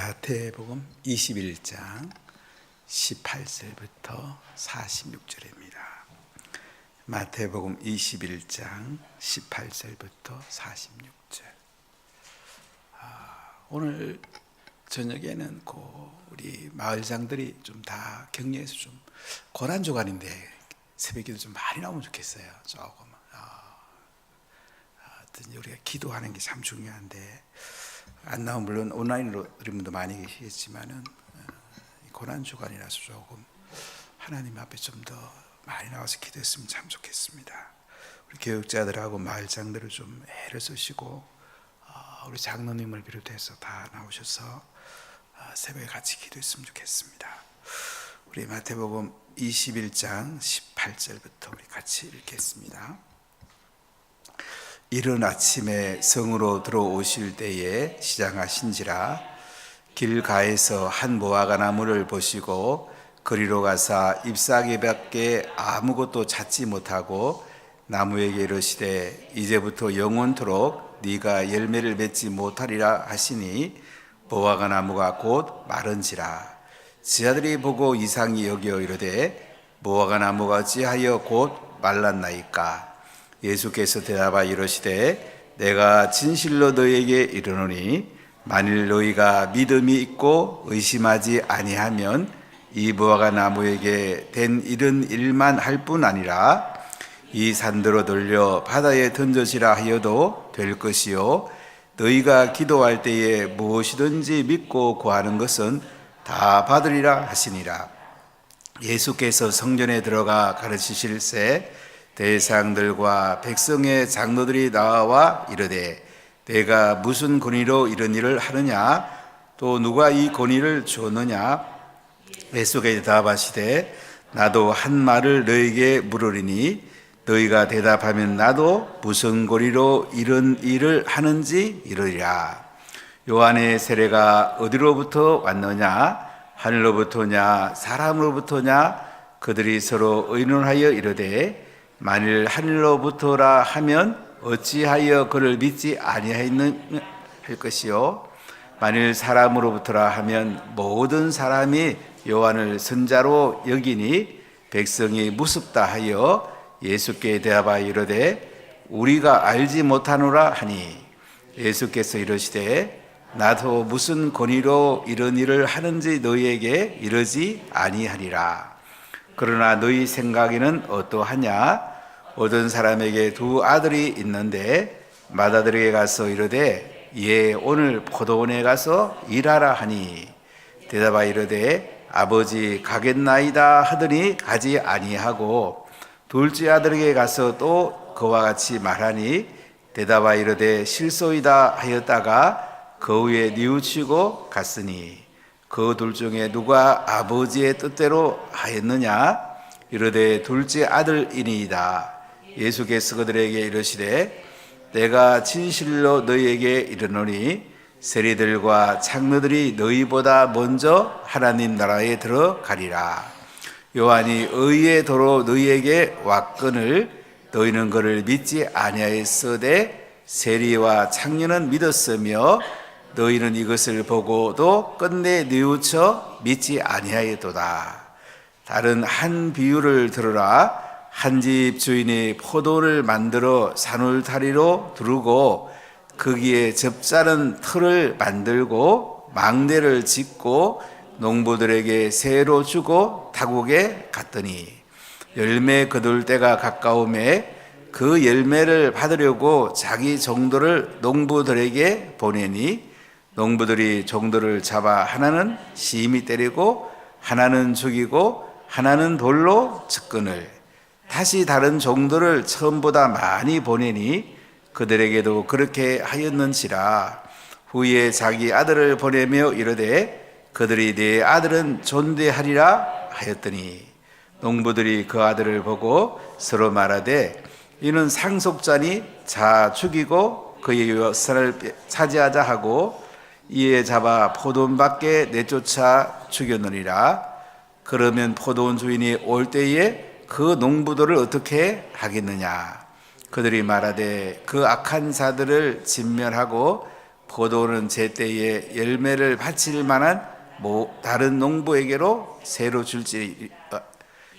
마태복음 21장 18절부터 46절입니다. 마태복음 21장 18절부터 46절. 오늘 저녁에는 우리 마을장들이 좀 다 격려해서 좀 고난주간인데 새벽기도 좀 많이 나오면 좋겠어요. 조금 우리가 기도하는 게 참 중요한데 안 나오면 물론 온라인으로 드린 분도 많이 계시겠지만은 고난주간이라서 조금 하나님 앞에 좀 더 많이 나와서 기도했으면 참 좋겠습니다. 우리 교육자들하고 마을장들을 좀 애를 쓰시고 우리 장로님을 비롯해서 다 나오셔서 새벽에 같이 기도했으면 좋겠습니다. 우리 마태복음 21장 18절부터 우리 같이 읽겠습니다. 이른 아침에 성으로 들어오실 때에 시장하신지라 길가에서 한 무화과 나무를 보시고 그리로 가사 잎사귀밖에 아무것도 찾지 못하고 나무에게 이르시되 이제부터 영원토록 네가 열매를 맺지 못하리라 하시니 무화과 나무가 곧 마른지라. 지하들이 보고 이상히 여겨 이르되 무화과 나무가 어찌하여 곧 말랐나이까. 예수께서 대답하여 이르시되 내가 진실로 너희에게 이르노니 만일 너희가 믿음이 있고 의심하지 아니하면 이 무화과 나무에게 된 이런 일만 할 뿐 아니라 이 산더러 돌려 바다에 던져지라 하여도 될 것이요 너희가 기도할 때에 무엇이든지 믿고 구하는 것은 다 받으리라 하시니라. 예수께서 성전에 들어가 가르치실새 대상들과 백성의 장로들이 나와 이르되 내가 무슨 권위로 이런 일을 하느냐 또 누가 이 권위를 주었느냐. 예수께서 대답하시되 나도 한 말을 너희에게 물으리니 너희가 대답하면 나도 무슨 권위로 이런 일을 하는지 이르리라. 요한의 세례가 어디로부터 왔느냐 하늘로부터냐 사람으로부터냐. 그들이 서로 의논하여 이르되 만일 하늘로부터라 하면 어찌하여 그를 믿지 아니하였느냐 할 것이요 만일 사람으로부터라 하면 모든 사람이 요한을 선자로 여기니 백성이 무섭다 하여 예수께 대답하여 이르되 우리가 알지 못하노라 하니 예수께서 이르시되 나도 무슨 권위로 이런 일을 하는지 너희에게 이르지 아니하리라. 그러나 너희 생각에는 어떠하냐? 어떤 사람에게 두 아들이 있는데 맏아들에게 가서 이르되 예 오늘 포도원에 가서 일하라 하니 대답하여 이르되 아버지 가겠나이다 하더니 가지 아니하고 둘째 아들에게 가서 또 그와 같이 말하니 대답하여 이르되 실소이다 하였다가 그 후에 뉘우치고 갔으니 그 둘 중에 누가 아버지의 뜻대로 하였느냐. 이르되 둘째 아들이니이다. 예수께서 그들에게 이르시되 내가 진실로 너희에게 이르노니 세리들과 장로들이 너희보다 먼저 하나님 나라에 들어가리라. 요한이 의의 도로 너희에게 왔거늘 너희는 그를 믿지 아니하였으되 세리와 장로는 믿었으며 너희는 이것을 보고도 끝내 뉘우쳐 믿지 아니하였도다. 다른 한 비유를 들으라. 한 집 주인이 포도를 만들어 산울타리로 두르고 거기에 접자른 틀을 만들고 망대를 짓고 농부들에게 새로 주고 타국에 갔더니 열매 거둘 때가 가까움에 그 열매를 받으려고 자기 종들을 농부들에게 보내니 농부들이 종들을 잡아 하나는 심히 때리고 하나는 죽이고 하나는 돌로 측근을 다시 다른 종들을 처음보다 많이 보내니 그들에게도 그렇게 하였는지라. 후에 자기 아들을 보내며 이르되 그들이 네 아들은 존대하리라 하였더니 농부들이 그 아들을 보고 서로 말하되 이는 상속자니 자 죽이고 그의 유산을 차지하자 하고 이에 잡아 포도원 밖에 내쫓아 죽였느니라. 그러면 포도원 주인이 올 때에 그 농부들을 어떻게 하겠느냐. 그들이 말하되 그 악한 자들을 진멸하고 포도는 제때에 열매를 바칠 만한 다른 농부에게로 새로 줄지.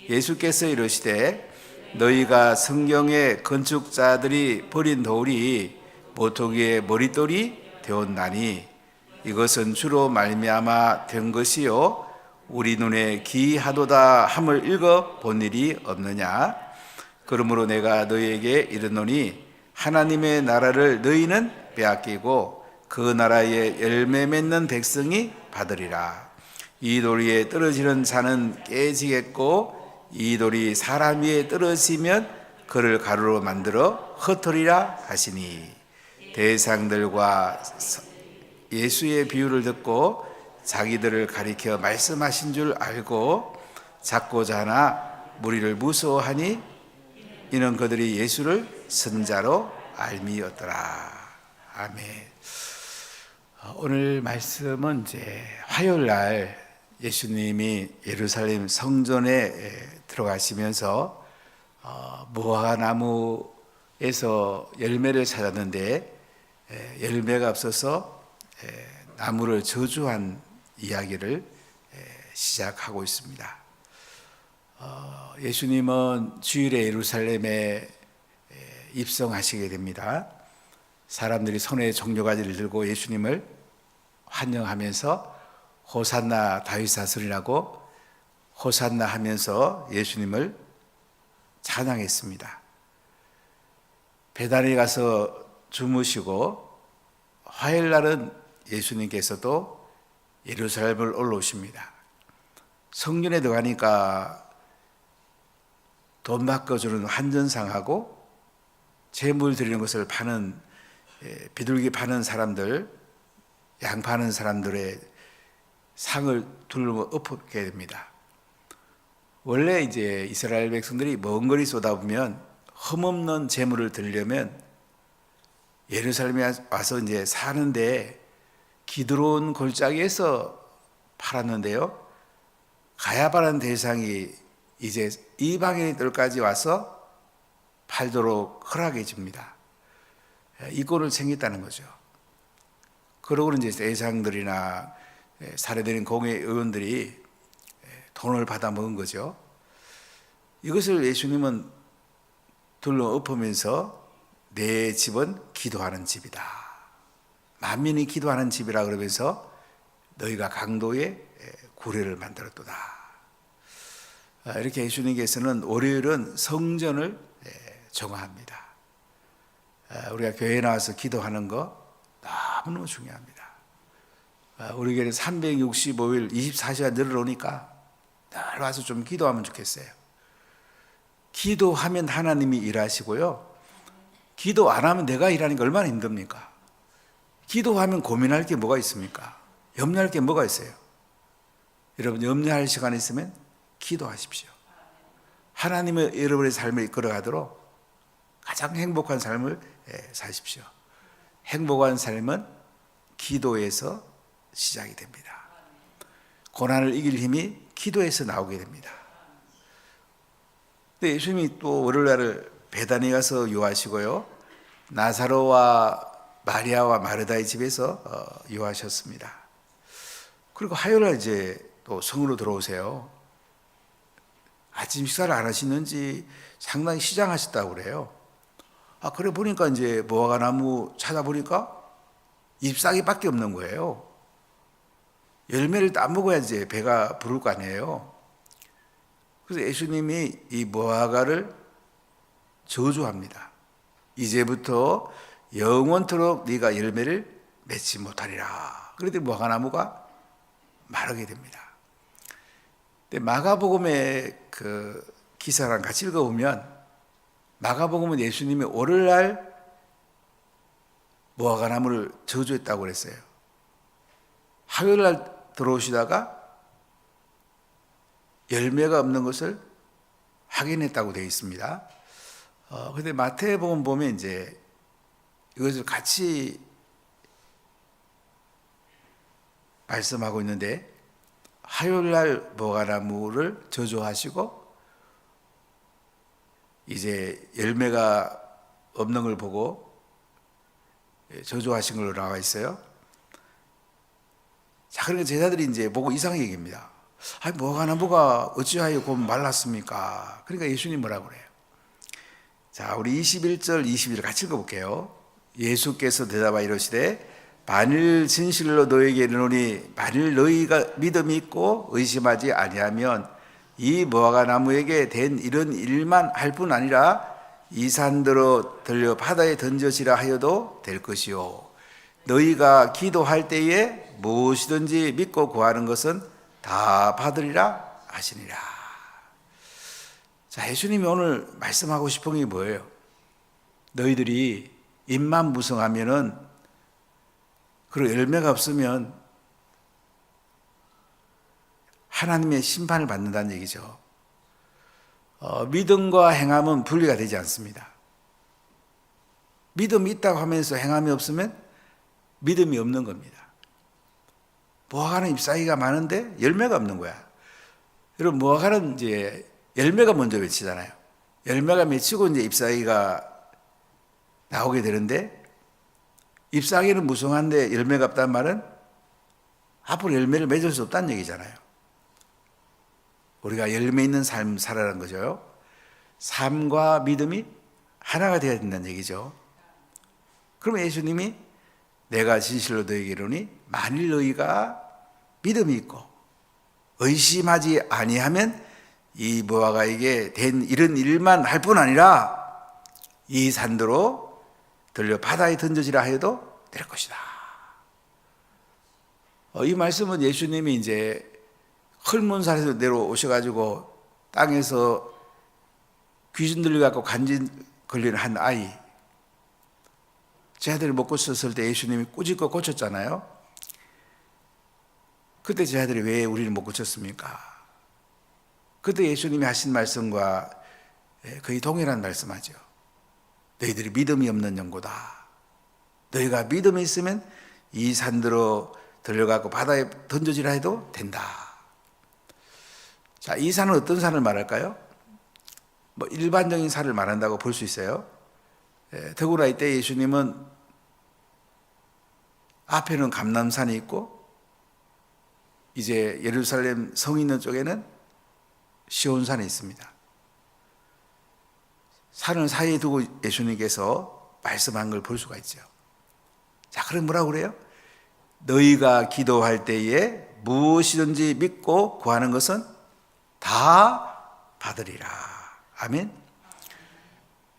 예수께서 이르시되 너희가 성경의 건축자들이 버린 돌이 모토기의 머릿돌이 되었나니 이것은 주로 말미암아 된 것이요 우리 눈에 기이하도다 함을 읽어 본 일이 없느냐. 그러므로 내가 너희에게 이르노니 하나님의 나라를 너희는 빼앗기고 그 나라의 열매 맺는 백성이 받으리라. 이 돌 위에 떨어지는 자는 깨지겠고 이 돌이 사람 위에 떨어지면 그를 가루로 만들어 흩으리라 하시니, 대상들과 예수의 비유를 듣고 자기들을 가리켜 말씀하신 줄 알고 작고자 하나 무리를 무서워하니 이는 그들이 예수를 선자로 알미였더라. 아멘. 오늘 말씀은 이제 화요일 날 예수님이 예루살렘 성전에 들어가시면서 무화과 나무에서 열매를 찾았는데 열매가 없어서 나무를 저주한 이야기를 시작하고 있습니다. 예수님은 주일에 예루살렘에 입성하시게 됩니다. 사람들이 손에 종려가지를 들고 예수님을 환영하면서 호산나 다윗 사슬이라고 호산나 하면서 예수님을 찬양했습니다. 베다니 가서 주무시고 화요일 날은 예수님께서도 예루살렘을 올라오십니다. 성전에 들어가니까 돈 바꿔주는 환전상하고 재물 드리는 것을 파는 비둘기 파는 사람들, 양 파는 사람들의 상을 둘러 엎게 됩니다. 원래 이제 이스라엘 백성들이 먼 거리 쏟아보면 흠없는 재물을 드리려면 예루살렘에 와서 이제 사는데 기드론 골짜기에서 팔았는데요. 가야바라는 대상이 이제 이방인들까지 와서 팔도록 허락해 줍니다. 이권을 챙겼다는 거죠. 그러고는 이제 대상들이나 사례되는 공회 의원들이 돈을 받아 먹은 거죠. 이것을 예수님은 둘러 엎으면서 내 집은 기도하는 집이다. 만민이 기도하는 집이라 그러면서 너희가 강도의 구례를 만들었도다. 이렇게 예수님께서는 월요일은 성전을 정화합니다. 우리가 교회에 나와서 기도하는 거 너무너무 중요합니다. 우리 교회는 365일 24시간 늘어오니까 늘 와서 좀 기도하면 좋겠어요. 기도하면 하나님이 일하시고요. 기도 안 하면 내가 일하는 게 얼마나 힘듭니까? 기도하면 고민할 게 뭐가 있습니까? 염려할 게 뭐가 있어요? 여러분, 염려할 시간이 있으면 기도하십시오. 하나님의 여러분의 삶을 이끌어가도록 가장 행복한 삶을 사십시오. 행복한 삶은 기도에서 시작이 됩니다. 고난을 이길 힘이 기도에서 나오게 됩니다. 근데 예수님이 또 월요일날을 베다니 가서 유하시고요, 나사로와 마리아와 마르다의 집에서 유하셨습니다. 그리고 화요일날 이제 또 성으로 들어오세요. 아침 식사를 안 하시는지 상당히 시장하셨다고 그래요. 그래 보니까 이제 무화과 나무 찾아보니까 잎사귀밖에 없는 거예요. 열매를 따먹어야 이제 배가 부를 거 아니에요. 그래서 예수님이 이 무화과를 저주합니다. 이제부터 영원토록 네가 열매를 맺지 못하리라. 그랬더니 무화과 나무가 마르게 됩니다. 근데 마가복음의 그 기사랑 같이 읽어보면 마가복음은 예수님이 월요일날 무화과 나무를 저주했다고 그랬어요. 화요일날 들어오시다가 열매가 없는 것을 확인했다고 되어 있습니다. 그런데 마태복음 보면 이제 이것을 같이 말씀하고 있는데, 화요일날 무화과 나무를 저주하시고 이제 열매가 없는 걸 보고 저주하신 걸로 나와 있어요. 자, 그러니까 제자들이 이제 보고 이상하게 얘기합니다. 아니, 뭐가 나무가 어찌하여 곧 말랐습니까? 그러니까 예수님 뭐라고 그래요? 자, 우리 21절, 22절 같이 읽어볼게요. 예수께서 대답하여 이르시되 만일 진실로 너에게 이르노니 만일 너희가 믿음이 있고 의심하지 아니하면 이 무화과 나무에게 된 이런 일만 할 뿐 아니라 이 산들어 들려 바다에 던져지라 하여도 될 것이요 너희가 기도할 때에 무엇이든지 믿고 구하는 것은 다 받으리라 하시니라. 자, 예수님이 오늘 말씀하고 싶은 게 뭐예요? 너희들이 입만 무성하면은 그리고 열매가 없으면 하나님의 심판을 받는다는 얘기죠. 믿음과 행함은 분리가 되지 않습니다. 믿음이 있다고 하면서 행함이 없으면 믿음이 없는 겁니다. 무화과는 잎사귀가 많은데 열매가 없는 거야. 여러분, 무화과는 이제 열매가 먼저 맺히잖아요. 열매가 맺히고 이제 잎사귀가 나오게 되는데, 잎사귀는 무성한데 열매가 없다는 말은 앞으로 열매를 맺을 수 없다는 얘기잖아요. 우리가 열매 있는 삶 살아라는 거죠. 삶과 믿음이 하나가 되어야 된다는 얘기죠. 그러면 예수님이 내가 진실로 너에게 이르노니 만일 너희가 믿음이 있고 의심하지 아니하면 이 무화과에게 된 이런 일만 할 뿐 아니라 이 산도로 들려 바다에 던져지라 해도 될 것이다. 이 말씀은 예수님이 이제 헐문산에서 내려오셔가지고 땅에서 귀신 들려갖고 간진 걸리는 한 아이, 제자들이 못 고쳤을 때 예수님이 꾸짖고 고쳤잖아요. 그때 제자들이 왜 우리를 못 고쳤습니까? 그때 예수님이 하신 말씀과 거의 동일한 말씀하죠. 너희들이 믿음이 없는 영고다. 너희가 믿음이 있으면 이 산들어 들려갖고 바다에 던져지라 해도 된다. 자, 이 산은 어떤 산을 말할까요? 뭐 일반적인 산을 말한다고 볼 수 있어요. 더구나 이때 예수님은 앞에는 감람산이 있고 이제 예루살렘 성 있는 쪽에는 시온산이 있습니다. 산을 사이에 두고 예수님께서 말씀한 걸 볼 수가 있죠. 자, 그럼 뭐라고 그래요? 너희가 기도할 때에 무엇이든지 믿고 구하는 것은 다 받으리라. 아멘.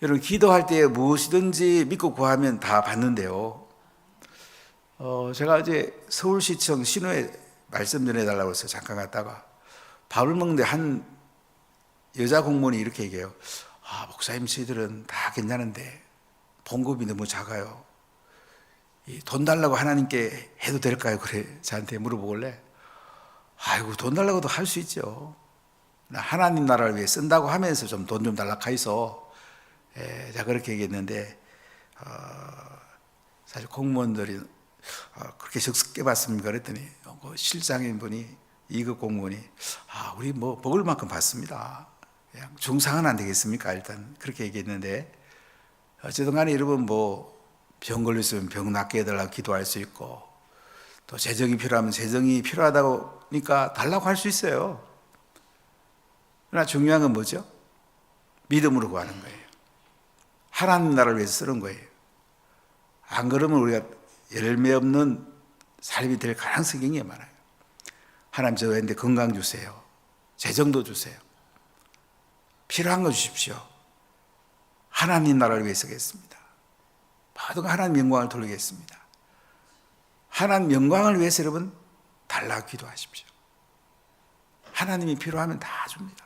여러분, 기도할 때에 무엇이든지 믿고 구하면 다 받는데요. 제가 이제 서울시청 신호에 말씀 전해달라고 해서 잠깐 갔다가 밥을 먹는데 한 여자 공무원이 이렇게 얘기해요. 목사님, 저희들은 다 괜찮은데 봉급이 너무 작아요. 돈 달라고 하나님께 해도 될까요? 그래 저한테 물어보길래, 아이고, 돈 달라고도 할 수 있죠. 하나님 나라를 위해 쓴다고 하면서 좀 돈 좀 달라 카이소. 제가 그렇게 얘기했는데, 사실 공무원들이 그렇게 적습게 받습니까? 그랬더니 그 실장인 분이, 이급 공무원이, 우리 뭐 먹을 만큼 받습니다. 그냥 중상은 안 되겠습니까? 일단 그렇게 얘기했는데, 어쨌든 간에 여러분, 뭐 병 걸렸으면 병 낫게 해달라고 기도할 수 있고, 또 재정이 필요하면 재정이 필요하다니까 달라고 할 수 있어요. 그러나 중요한 건 뭐죠? 믿음으로 구하는 거예요. 하나님 나라를 위해서 쓰는 거예요. 안 그러면 우리가 열매 없는 삶이 될 가능성이 굉장히 많아요. 하나님, 저한테 건강 주세요. 재정도 주세요. 필요한 거 주십시오. 하나님 나라를 위해 쓰겠습니다. 모든 하나님 영광을 돌리겠습니다. 하나님 영광을 위해서 여러분 달라고 기도하십시오. 하나님이 필요하면 다 줍니다.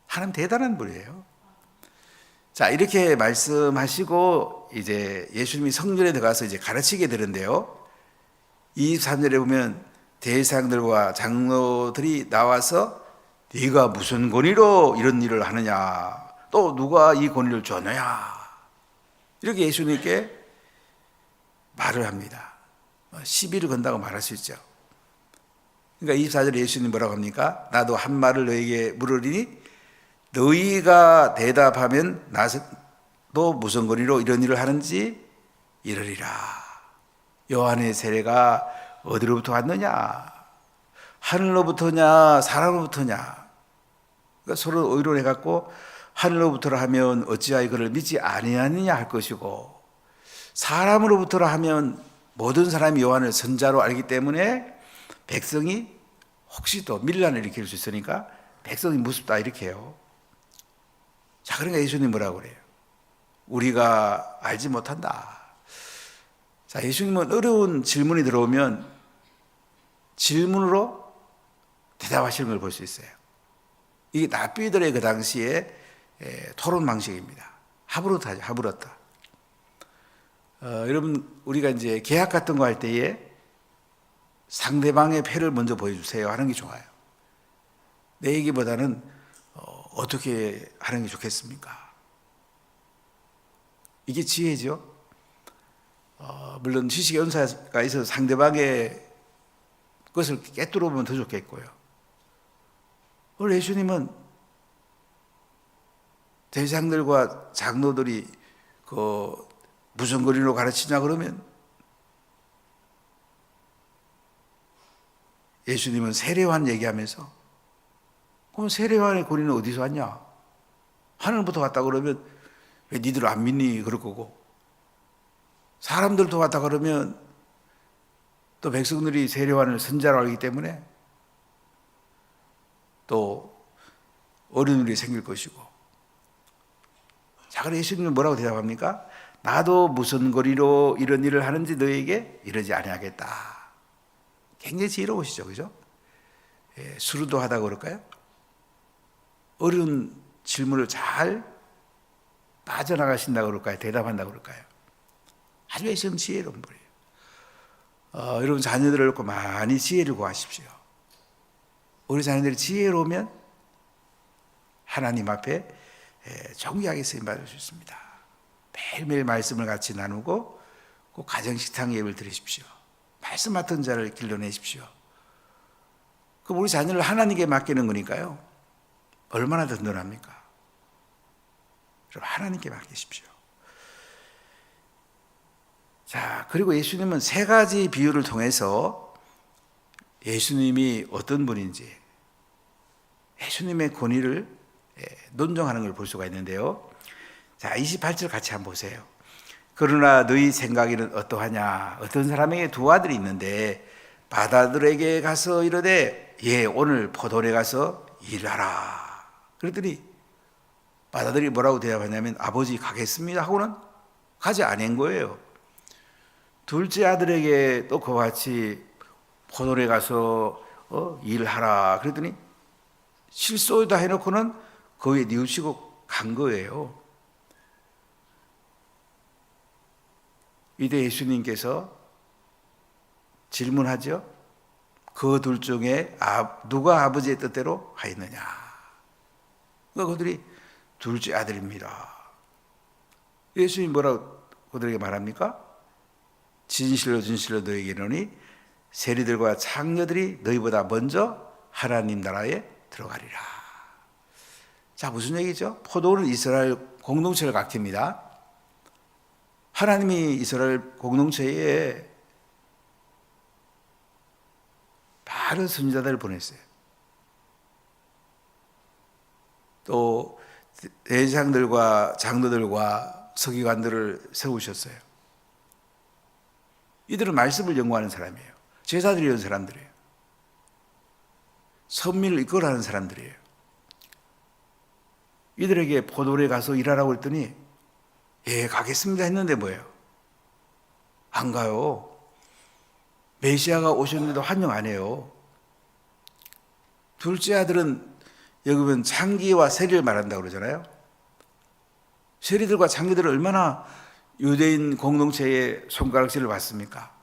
하나님 대단한 분이에요. 자, 이렇게 말씀하시고 이제 예수님이 성전에 들어가서 이제 가르치게 되는데요. 23절에 보면 대제사장들과 장로들이 나와서 네가 무슨 권위로 이런 일을 하느냐, 또 누가 이 권위를 줬느냐, 이렇게 예수님께 말을 합니다. 시비를 건다고 말할 수 있죠. 그러니까 24절에 예수님 뭐라고 합니까? 나도 한 말을 너에게 물으리니 너희가 대답하면 나도 무슨 권위로 이런 일을 하는지 이르리라. 요한의 세례가 어디로부터 왔느냐? 하늘로부터냐 사람으로부터냐? 그러니까 서로 의논해 갖고 하늘로부터라 하면 어찌하여 그를 믿지 아니하느냐 할 것이고, 사람으로부터라 하면 모든 사람이 요한을 선자로 알기 때문에 백성이 혹시 또 밀란을 일으킬 수 있으니까 백성이 무섭다 이렇게 해요. 자, 그러니까 예수님 뭐라고 그래요? 우리가 알지 못한다. 자, 예수님은 어려운 질문이 들어오면 질문으로 대답하시는 걸 볼 수 있어요. 이게 랍비들의 그 당시에 토론 방식입니다. 하브르타죠, 하브르타. 여러분, 우리가 이제 계약 같은 거 할 때에 상대방의 패를 먼저 보여주세요 하는 게 좋아요. 내 얘기보다는 어떻게 하는 게 좋겠습니까? 이게 지혜죠. 물론 지식의 연사가 있어서 상대방의 것을 깨뚫어 보면 더 좋겠고요. 오늘 예수님은 대장들과 장로들이 무슨 거리로 가르치냐 그러면 예수님은 세례요한 얘기하면서, 그럼 세례요한의 고리는 어디서 왔냐? 하늘부터 왔다 그러면 왜 니들 안 믿니? 그럴 거고, 사람들도 왔다 그러면 또 백성들이 세례요한을 선자로 알기 때문에 또 어려운 일이 생길 것이고. 자, 그래서 예수님은 뭐라고 대답합니까? 나도 무슨 거리로 이런 일을 하는지 너에게 이러지 아니하겠다. 굉장히 지혜로우시죠, 그죠? 수루도하다고 그럴까요? 어려운 질문을 잘 빠져나가신다고 그럴까요? 대답한다고 그럴까요? 아주 예수님 지혜로운 분이에요. 여러분, 자녀들을 놓고 많이 지혜를 구하십시오. 우리 자녀들이 지혜로우면 하나님 앞에 존귀하게 쓰임받을 수 있습니다. 매일매일 말씀을 같이 나누고 꼭 가정식탁 예배를 드리십시오. 말씀 맡은 자를 길러내십시오. 그럼 우리 자녀를 하나님께 맡기는 거니까요, 얼마나 든든합니까? 여러분, 하나님께 맡기십시오. 자, 그리고 예수님은 세 가지 비유를 통해서 예수님이 어떤 분인지, 예수님의 권위를 논증하는 걸 볼 수가 있는데요. 자, 28절 같이 한번 보세요. 그러나 너희 생각에는 어떠하냐? 어떤 사람에게 두 아들이 있는데 바다들에게 가서 이르되 오늘 포도원에 가서 일하라. 그랬더니 바다들이 뭐라고 대답하냐면 아버지 가겠습니다 하고는 가지 않은 거예요. 둘째 아들에게 또 그와 같이 포도원에 가서 일하라. 그랬더니 실소이다 해놓고는 거기에 뉘우치고 간 거예요. 이때 예수님께서 질문하죠. 그 둘 중에 누가 아버지의 뜻대로 하였느냐? 그러니까 그들이 둘째 아들입니다. 예수님이 뭐라고 그들에게 말합니까? 진실로 진실로 너희에게 이르노니 세리들과 창녀들이 너희보다 먼저 하나님 나라에 들어가리라. 자, 무슨 얘기죠? 포도원은 이스라엘 공동체를 가리킵니다. 하나님이 이스라엘 공동체에 많은 선지자들을 보냈어요. 또 대장들과 장로들과 서기관들을 세우셨어요. 이들은 말씀을 연구하는 사람이에요. 제사들이 이런 사람들이에요. 선민을 이끌어가는 사람들이에요. 이들에게 포도원에 가서 일하라고 했더니 가겠습니다 했는데 뭐예요? 안 가요. 메시아가 오셨는데도 환영 안 해요. 둘째 아들은 여기 보면 창기와 세리를 말한다고 그러잖아요. 세리들과 창기들은 얼마나 유대인 공동체의 손가락질을 받습니까?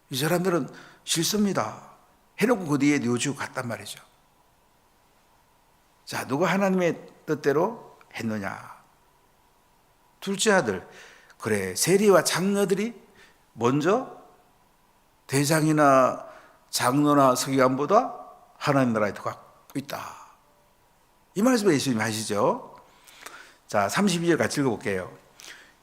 이 사람들은 싫습니다 해놓고 그 뒤에 뉘우치고 갔단 말이죠. 자, 누가 하나님의 뜻대로 했느냐? 둘째 아들, 그래, 세리와 장로들이 먼저 대장이나 장로나 서기관보다 하나님 나라에 더 가고 있다. 이 말씀을 예수님이 하시죠. 자, 32절 같이 읽어볼게요.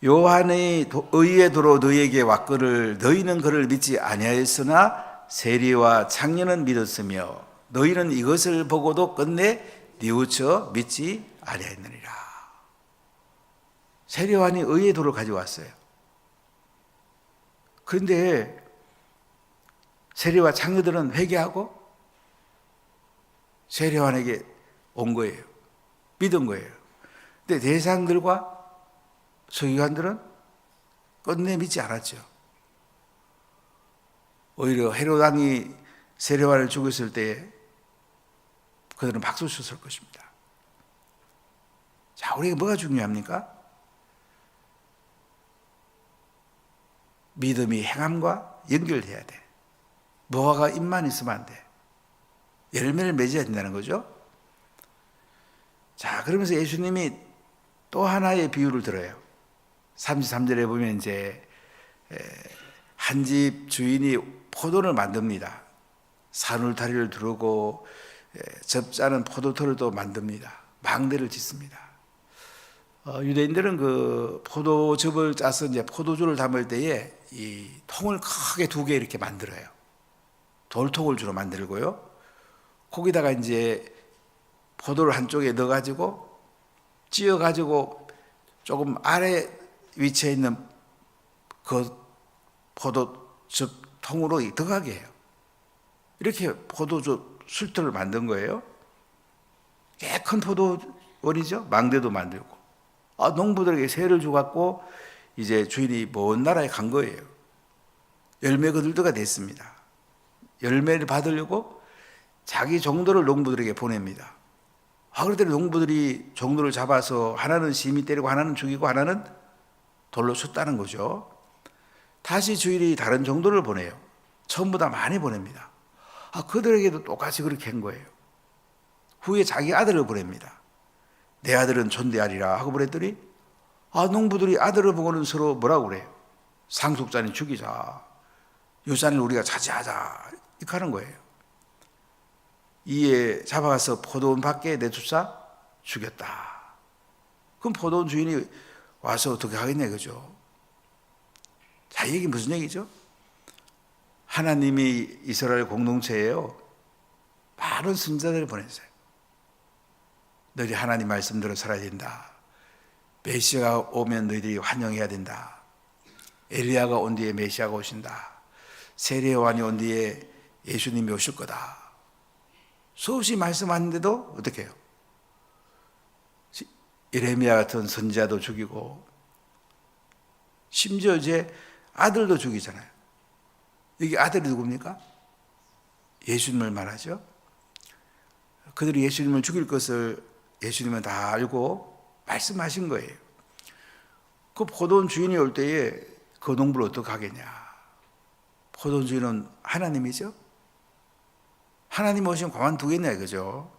요한의 의의 도로 너희에게 왔거늘 너희는 그를 믿지 아니하였으나 세리와 창녀는 믿었으며 너희는 이것을 보고도 끝내 뉘우쳐 믿지 아니하였느니라. 세리요한이 의의 도를 가져왔어요. 그런데 세리와 창녀들은 회개하고 세리요한에게 온 거예요. 믿은 거예요. 근데 대상들과 서기관들은 끝내 믿지 않았죠. 오히려 헤롯 왕이 세례요한을 죽였을 때 그들은 박수 쳤을 것입니다. 자, 우리에게 뭐가 중요합니까? 믿음이 행함과 연결돼야 돼. 무화과 잎만 있으면 안 돼. 열매를 맺어야 된다는 거죠. 자, 그러면서 예수님이 또 하나의 비유를 들어요. 33절에 보면 이제 한 집 주인이 포도를 만듭니다. 산울타리를 두르고 접자는 포도털을 또 만듭니다. 망대를 짓습니다. 유대인들은 그 포도즙을 짜서 이제 포도주를 담을 때에 이 통을 크게 두 개 이렇게 만들어요. 돌통을 주로 만들고요. 거기다가 이제 포도를 한쪽에 넣어가지고 찧어가지고 조금 아래 위치에 있는 그 포도즙 통으로 들어가게 해요. 이렇게 포도주 술터를 만든 거예요. 꽤 큰 포도원이죠. 망대도 만들고. 농부들에게 세를 주갖고 이제 주인이 먼 나라에 간 거예요. 열매 거둘때가 됐습니다. 열매를 받으려고 자기 종들을 농부들에게 보냅니다. 그럴 때 농부들이 종들을 잡아서 하나는 심히 때리고 하나는 죽이고 하나는 돌로 쳤다는 거죠. 다시 주인이 다른 종들을 보내요. 처음보다 많이 보냅니다. 그들에게도 똑같이 그렇게 한 거예요. 후에 자기 아들을 보냅니다. 내 아들은 존대하리라 하고 보냈더니 농부들이 아들을 보고는 서로 뭐라고 그래요? 상속자는 죽이자. 유산을 우리가 차지하자. 이렇게 하는 거예요. 이에 잡아가서 포도원 밖에 내쫓아 죽였다. 그럼 포도원 주인이 와서 어떻게 하겠냐 이거죠. 자, 이게 무슨 얘기죠? 하나님이 이스라엘 공동체에요. 많은 선지자들을 보냈어요. 너희 하나님 말씀대로 살아야 된다. 메시아가 오면 너희들이 환영해야 된다. 엘리야가 온 뒤에 메시아가 오신다. 세례요한이 온 뒤에 예수님이 오실 거다. 수없이 말씀하는데도 어떻게 해요? 예레미야 같은 선지자도 죽이고 심지어 이제 아들도 죽이잖아요. 여기 아들이 누굽니까? 예수님을 말하죠. 그들이 예수님을 죽일 것을 예수님은 다 알고 말씀하신 거예요. 그 포도원 주인이 올 때에 그 농부를 어떻게 하겠냐. 포도원 주인은 하나님이죠. 하나님 오시면 그만두겠냐 이거죠.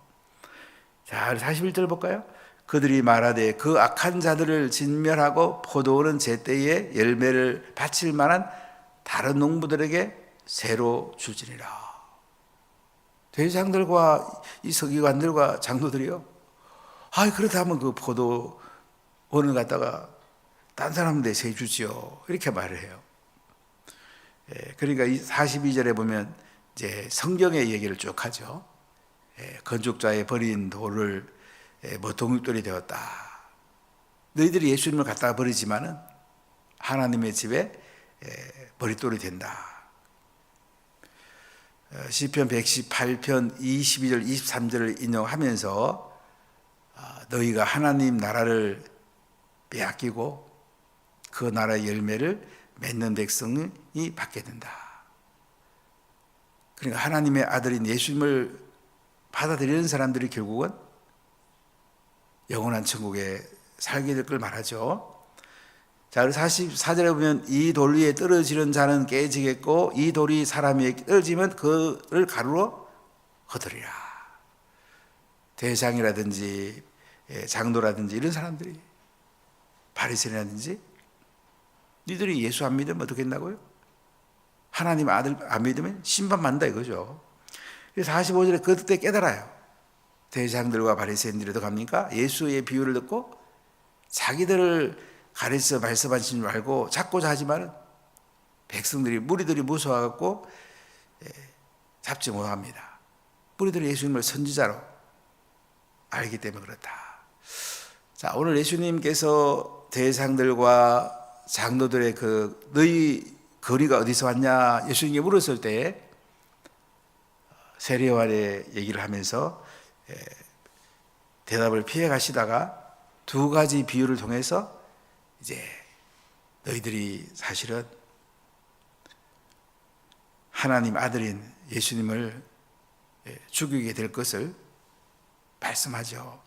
자, 41절 볼까요? 그들이 말하되 그 악한 자들을 진멸하고 포도원은 제때에 열매를 바칠 만한 다른 농부들에게 새로 줄지니라. 대장들과 이 서기관들과 장로들이요. 그렇다면 그 포도원을 갖다가 딴 사람한테 세 주지요. 이렇게 말을 해요. 그러니까 이 42절에 보면 이제 성경의 얘기를 쭉 하죠. 건축자의 버린 돌을 머통돌이 되었다. 너희들이 예수님을 갖다가 버리지만은 하나님의 집에 머릿돌이 된다. 시편 118편 22절 23절을 인용하면서 너희가 하나님 나라를 빼앗기고 그 나라의 열매를 맺는 백성이 받게 된다. 그러니까 하나님의 아들인 예수님을 받아들이는 사람들이 결국은 영원한 천국에 살게 될 걸 말하죠. 자, 44절에 보면 이 돌 위에 떨어지는 자는 깨지겠고 이 돌이 사람 위에 떨어지면 그를 가루로 거두리라. 대장이라든지 장로라든지 이런 사람들이 바리새인이라든지 니들이 예수 안 믿으면 어떻게 된다고요? 하나님 아들 안 믿으면 심판받는다 이거죠. 그래서 45절에 그때 깨달아요. 대장들과 바리새인들이 어떻게 합니까? 예수의 비유를 듣고 자기들을 가르쳐 말씀하신 줄 알고 잡고자 하지만 백성들이 무리들이 무서워갖고 잡지 못합니다. 무리들이 예수님을 선지자로 알기 때문에 그렇다. 자, 오늘 예수님께서 대상들과 장로들의 너희 거리가 어디서 왔냐 예수님께 물었을 때 세례 요한의 얘기를 하면서 대답을 피해 가시다가 두 가지 비유를 통해서 이제 너희들이 사실은 하나님 아들인 예수님을 죽이게 될 것을 말씀하죠.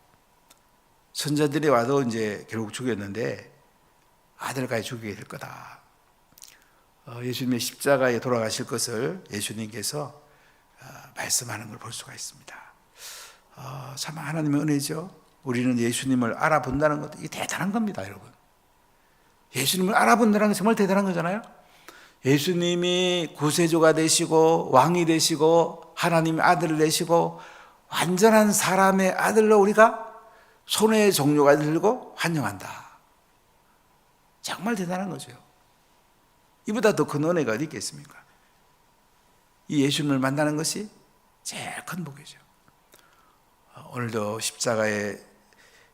선자들이 와도 이제 결국 죽였는데 아들까지 죽이게 될 거다. 예수님의 십자가에 돌아가실 것을 예수님께서 말씀하는 걸 볼 수가 있습니다. 참 하나님의 은혜죠. 우리는 예수님을 알아본다는 것도 이게 대단한 겁니다, 여러분. 예수님을 알아본다는 게 정말 대단한 거잖아요. 예수님이 구세주가 되시고 왕이 되시고 하나님의 아들을 내시고 완전한 사람의 아들로 우리가 손에 종려가 들고 환영한다. 정말 대단한 거죠. 이보다 더 큰 은혜가 어디 있겠습니까? 이 예수님을 만나는 것이 제일 큰 복이죠. 오늘도 십자가에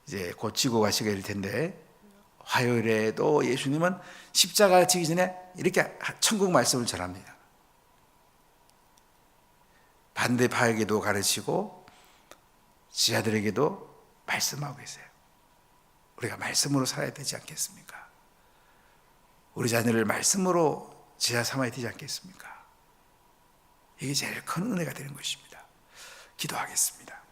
이제 곧 지고 가시게 될 텐데 화요일에도 예수님은 십자가 지기 전에 이렇게 천국 말씀을 전합니다. 반대파에게도 가르치고 지하들에게도 말씀하고 계세요. 우리가 말씀으로 살아야 되지 않겠습니까? 우리 자녀를 말씀으로 지하 삼아야 되지 않겠습니까? 이게 제일 큰 은혜가 되는 것입니다. 기도하겠습니다.